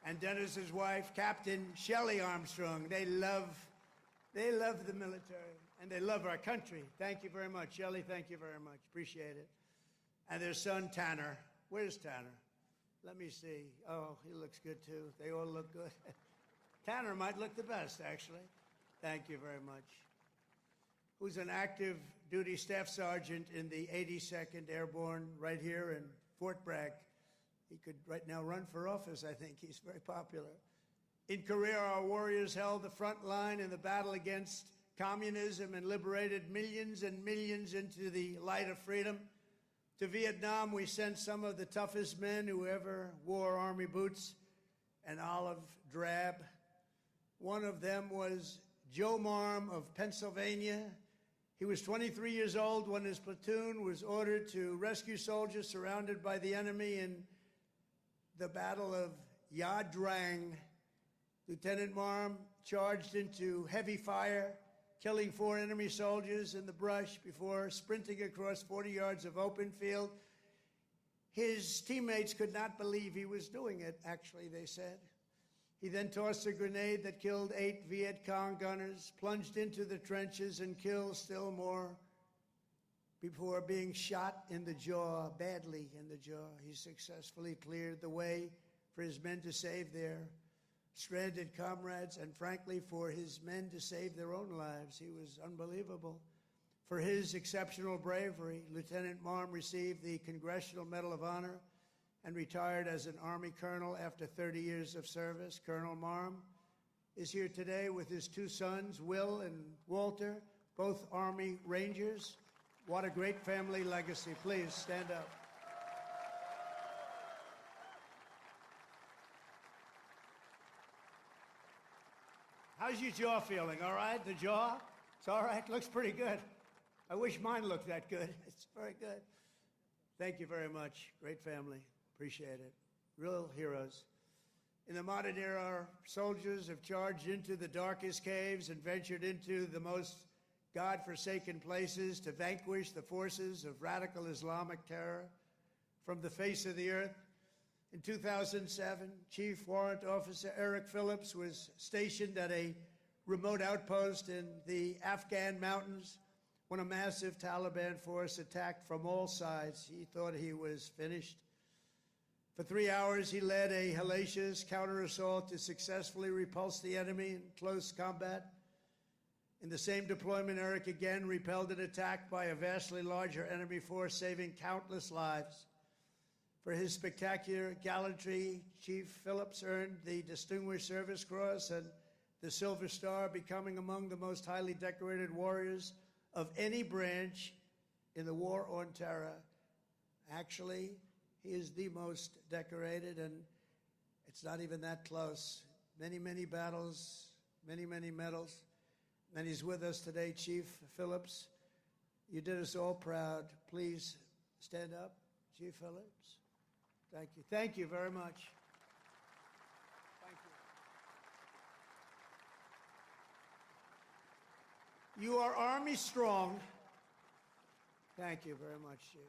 And Dennis's wife, Captain Shelley Armstrong. They love the military, and they love our country. Thank you very much. Shelley, thank you very much. Appreciate it. And their son, Tanner. Where's Tanner? Let me see. Oh, he looks good, too. They all look good. Tanner might look the best, actually. Thank you very much. Who's an active duty staff sergeant in the 82nd Airborne right here in Fort Bragg. He could right now run for office, I think. He's very popular. In Korea, our warriors held the front line in the battle against communism and liberated millions and millions into the light of freedom. To Vietnam, we sent some of the toughest men who ever wore Army boots and olive drab. One of them was Joe Marm of Pennsylvania. He was 23 years old when his platoon was ordered to rescue soldiers surrounded by the enemy in the Battle of Ia Drang. Lieutenant Marm charged into heavy fire, killing 4 enemy soldiers in the brush before sprinting across 40 yards of open field. His teammates could not believe he was doing it, actually, they said. He then tossed a grenade that killed 8 Viet Cong gunners, plunged into the trenches, and killed still more before being shot in the jaw, badly in the jaw. He successfully cleared the way for his men to save their stranded comrades, and frankly, for his men to save their own lives. He was unbelievable. For his exceptional bravery, Lieutenant Marm received the Congressional Medal of Honor and retired as an Army colonel after 30 years of service. Colonel Marm is here today with his 2 sons, Will and Walter, both Army Rangers. What a great family legacy. Please stand up. How's your jaw feeling? All right? The jaw? It's all right? Looks pretty good. I wish mine looked that good. It's very good. Thank you very much. Great family. Appreciate it. Real heroes. In the modern era, our soldiers have charged into the darkest caves and ventured into the most God-forsaken places to vanquish the forces of radical Islamic terror from the face of the earth. In 2007, Chief Warrant Officer Eric Phillips was stationed at a remote outpost in the Afghan mountains when a massive Taliban force attacked from all sides. He thought he was finished. For 3 hours, he led a hellacious counter-assault to successfully repulse the enemy in close combat. In the same deployment, Eric again repelled an attack by a vastly larger enemy force, saving countless lives. For his spectacular gallantry, Chief Phillips earned the Distinguished Service Cross and the Silver Star, becoming among the most highly decorated warriors of any branch in the war on terror. Actually, he is the most decorated, and it's not even that close. Many, many battles, many, many medals. And he's with us today, Chief Phillips. You did us all proud. Please stand up, Chief Phillips. Thank you. Thank you very much. Thank you. You are Army strong. Thank you very much, Chief.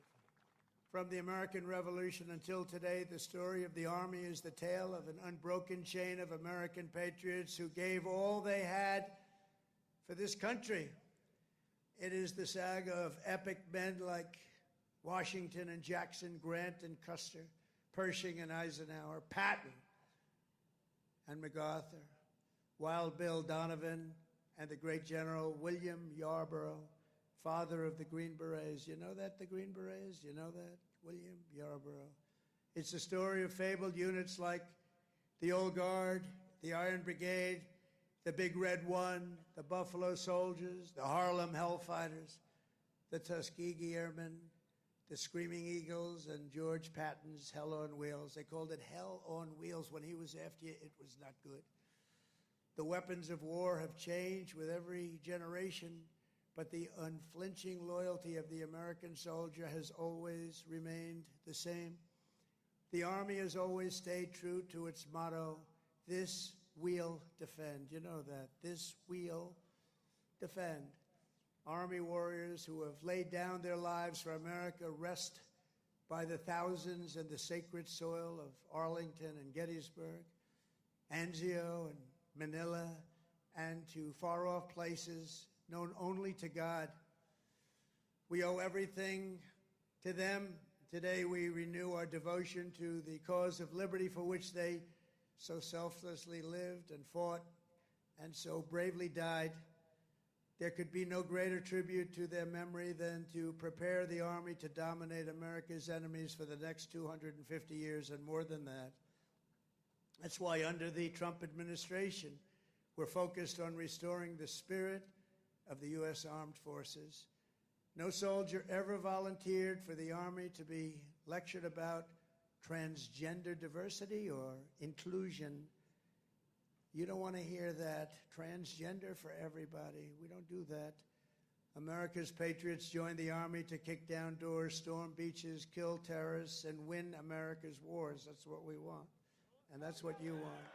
From the American Revolution until today, the story of the Army is the tale of an unbroken chain of American patriots who gave all they had for this country. It is the saga of epic men like Washington and Jackson, Grant and Custer, Pershing and Eisenhower, Patton and MacArthur, Wild Bill Donovan, and the great General William Yarborough, father of the Green Berets. You know that, the Green Berets? You know that? William Yarborough. It's the story of fabled units like the Old Guard, the Iron Brigade, the Big Red One, the Buffalo Soldiers, the Harlem Hellfighters, the Tuskegee Airmen, the Screaming Eagles, and George Patton's Hell on Wheels. They called it Hell on Wheels. When he was after you, it was not good. The weapons of war have changed with every generation, but the unflinching loyalty of the American soldier has always remained the same. The Army has always stayed true to its motto, "This we'll defend." You know that. This we'll defend. Army warriors who have laid down their lives for America rest by the thousands in the sacred soil of Arlington and Gettysburg, Anzio and Manila, and to far-off places known only to God. We owe everything to them. Today we renew our devotion to the cause of liberty for which they so selflessly lived and fought and so bravely died. There could be no greater tribute to their memory than to prepare the Army to dominate America's enemies for the next 250 years and more than that. That's why under the Trump administration, we're focused on restoring the spirit of the U.S. Armed Forces. No soldier ever volunteered for the Army to be lectured about transgender diversity or inclusion. You don't want to hear that. Transgender for everybody. We don't do that. America's patriots joined the Army to kick down doors, storm beaches, kill terrorists, and win America's wars. That's what we want. And that's what you want.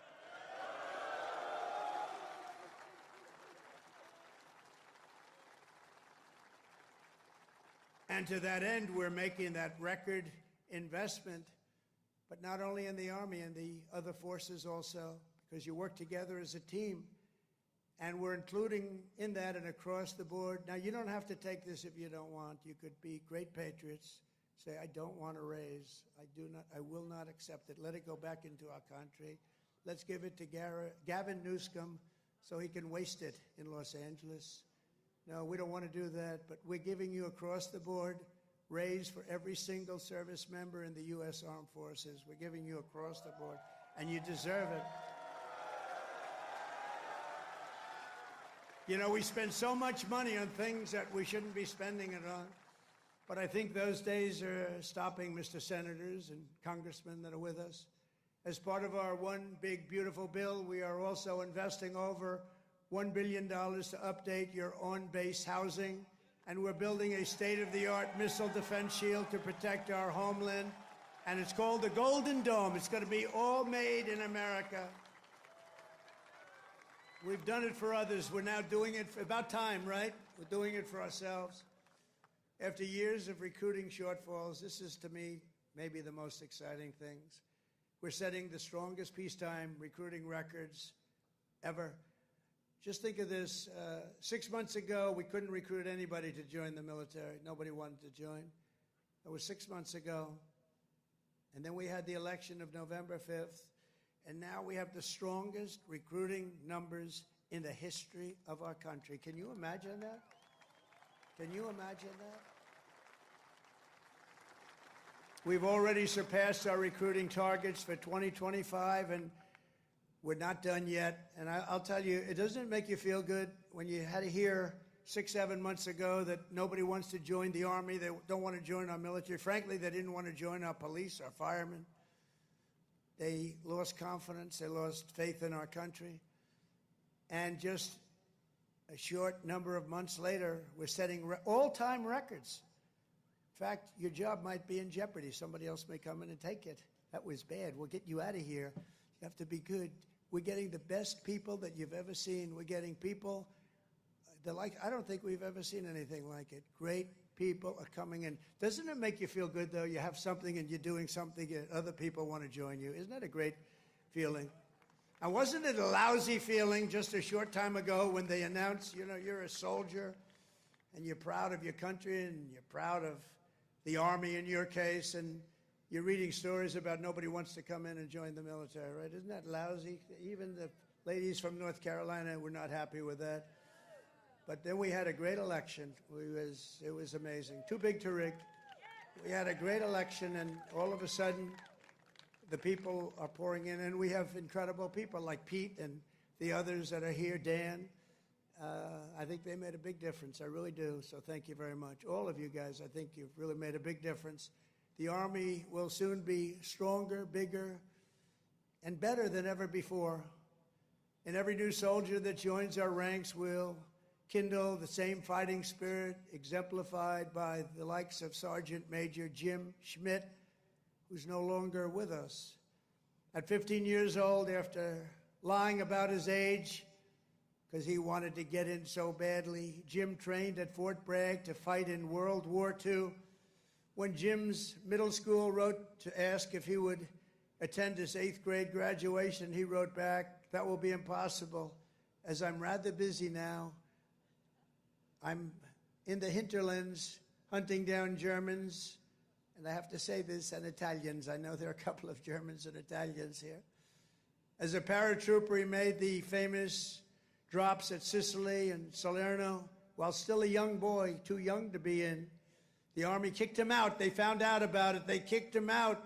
And to that end, we're making that record investment, but not only in the Army, and the other forces also, because you work together as a team. And we're including in that and across the board. Now, you don't have to take this if you don't want. You could be great patriots. Say, I don't want a raise. I will not accept it. Let it go back into our country. Let's give it to Gavin Newsom so he can waste it in Los Angeles. No, we don't want to do that, but we're giving you across the board raise for every single service member in the U.S. Armed Forces. We're giving you across the board, and you deserve it. You know, we spend so much money on things that we shouldn't be spending it on, but I think those days are stopping, Mr. Senators and Congressmen that are with us. As part of our one big, beautiful bill, we are also investing over $1 billion to update your on-base housing, and we're building a state-of-the-art missile defense shield to protect our homeland, and it's called the Golden Dome. It's going to be all made in America. We've done it for others. We're now doing it about time, right? We're doing it for ourselves. After years of recruiting shortfalls, this is, to me, maybe the most exciting things. We're setting the strongest peacetime recruiting records ever. Just think of this. 6 months ago, we couldn't recruit anybody to join the military. Nobody wanted to join. That was 6 months ago. And then we had the election of November 5th. And now we have the strongest recruiting numbers in the history of our country. Can you imagine that? Can you imagine that? We've already surpassed our recruiting targets for 2025, and We're not done yet. And I'll tell you, it doesn't make you feel good when you had to hear 6, 7 months ago that nobody wants to join the Army. They don't want to join our military. Frankly, they didn't want to join our police, our firemen. They lost confidence. They lost faith in our country. And just a short number of months later, we're setting all-time records. In fact, your job might be in jeopardy. Somebody else may come in and take it. That was bad. We'll get you out of here. You have to be good. We're getting the best people that you've ever seen. We're getting people that I don't think we've ever seen anything like it. Great people are coming in. Doesn't it make you feel good, though? You have something and you're doing something and other people want to join you. Isn't that a great feeling? And wasn't it a lousy feeling just a short time ago when they announced, you're a soldier and you're proud of your country and you're proud of the Army in your case, and you're reading stories about nobody wants to come in and join the military, right? Isn't that lousy? Even the ladies from North Carolina were not happy with that. But then we had a great election. It was amazing. Too big to rig. We had a great election, and all of a sudden, the people are pouring in, and we have incredible people like Pete and the others that are here, Dan. I think they made a big difference. I really do. So thank you very much. All of you guys, I think you've really made a big difference. The Army will soon be stronger, bigger, and better than ever before. And every new soldier that joins our ranks will kindle the same fighting spirit exemplified by the likes of Sergeant Major Jim Schmidt, who's no longer with us. At 15 years old, after lying about his age, because he wanted to get in so badly, Jim trained at Fort Bragg to fight in World War II. When Jim's middle school wrote to ask if he would attend his 8th grade graduation, he wrote back, "That will be impossible, as I'm rather busy now. I'm in the hinterlands hunting down Germans," and I have to say this, and Italians. I know there are a couple of Germans and Italians here. As a paratrooper, he made the famous drops at Sicily and Salerno while still a young boy, too young to be in. The Army kicked him out. They found out about it. They kicked him out.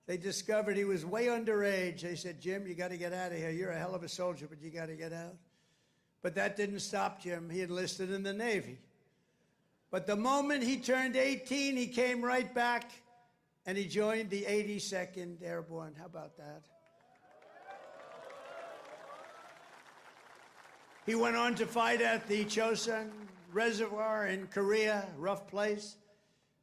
They discovered he was way underage. They said, "Jim, you got to get out of here. You're a hell of a soldier, but you got to get out." But that didn't stop Jim. He enlisted in the Navy. But the moment he turned 18, he came right back and he joined the 82nd Airborne. How about that? He went on to fight at the Chosin Reservoir in Korea, rough place.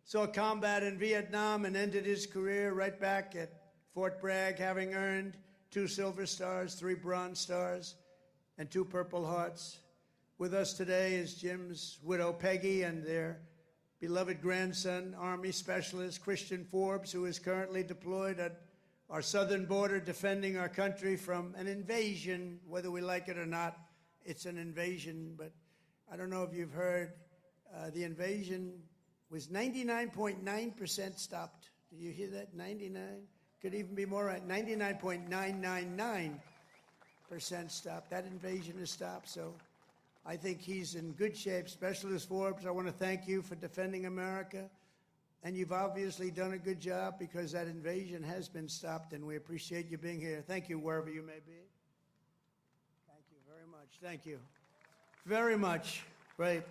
Saw combat in Vietnam and ended his career right back at Fort Bragg, having earned 2 Silver Stars, 3 Bronze Stars, and 2 Purple Hearts. With us today is Jim's widow, Peggy, and their beloved grandson, Army Specialist Christian Forbes, who is currently deployed at our southern border defending our country from an invasion, whether we like it or not. It's an invasion, but I don't know if you've heard, the invasion was 99.9% stopped. Did you hear that? 99? Could even be more right. 99.999% stopped. That invasion is stopped, so I think he's in good shape. Specialist Forbes, I want to thank you for defending America, and you've obviously done a good job because that invasion has been stopped, and we appreciate you being here. Thank you, wherever you may be. Thank you very much. Thank you very much. Great.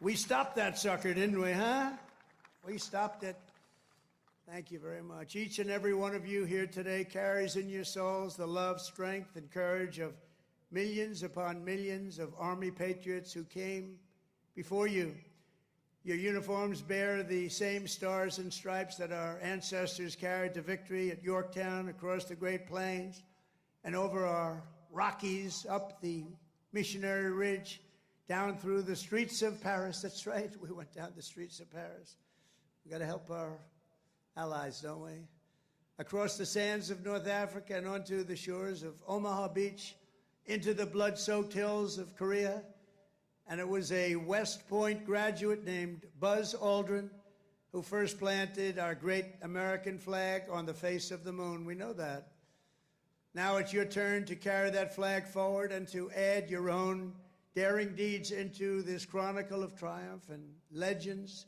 We stopped that sucker, didn't we, huh? We stopped it. Thank you very much. Each and every one of you here today carries in your souls the love, strength, and courage of millions upon millions of Army patriots who came before you. Your uniforms bear the same stars and stripes that our ancestors carried to victory at Yorktown, across the Great Plains, and over our Rockies, up the Missionary Ridge, down through the streets of Paris. That's right, we went down the streets of Paris. We've got to help our allies, don't we? Across the sands of North Africa and onto the shores of Omaha Beach, into the blood-soaked hills of Korea. And it was a West Point graduate named Buzz Aldrin who first planted our great American flag on the face of the moon. We know that. Now it's your turn to carry that flag forward and to add your own daring deeds into this chronicle of triumph and legends.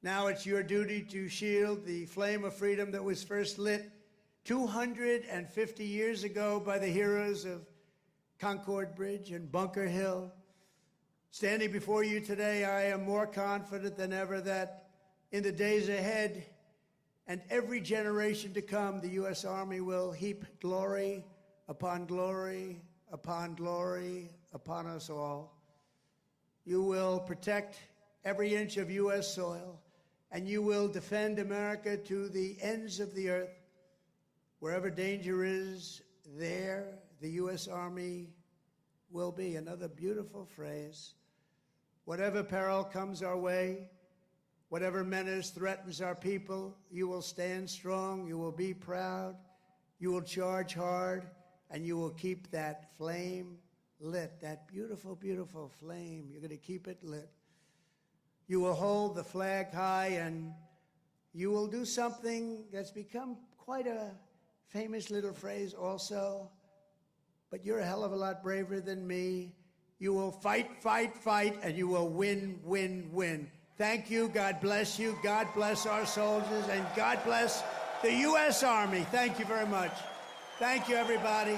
Now it's your duty to shield the flame of freedom that was first lit 250 years ago by the heroes of Concord Bridge and Bunker Hill. Standing before you today, I am more confident than ever that in the days ahead and every generation to come, the U.S. Army will heap glory upon glory upon glory upon us all. You will protect every inch of U.S. soil, and you will defend America to the ends of the earth. Wherever danger is, there the U.S. Army will be. Another beautiful phrase. Whatever peril comes our way, whatever menace threatens our people, you will stand strong, you will be proud, you will charge hard, and you will keep that flame lit, that beautiful, beautiful flame. You're going to keep it lit. You will hold the flag high, and you will do something that's become quite a famous little phrase also, but you're a hell of a lot braver than me. You will fight, fight, fight, and you will win, win, win. Thank you. God bless you. God bless our soldiers, and God bless the U.S. Army. Thank you very much. Thank you, everybody.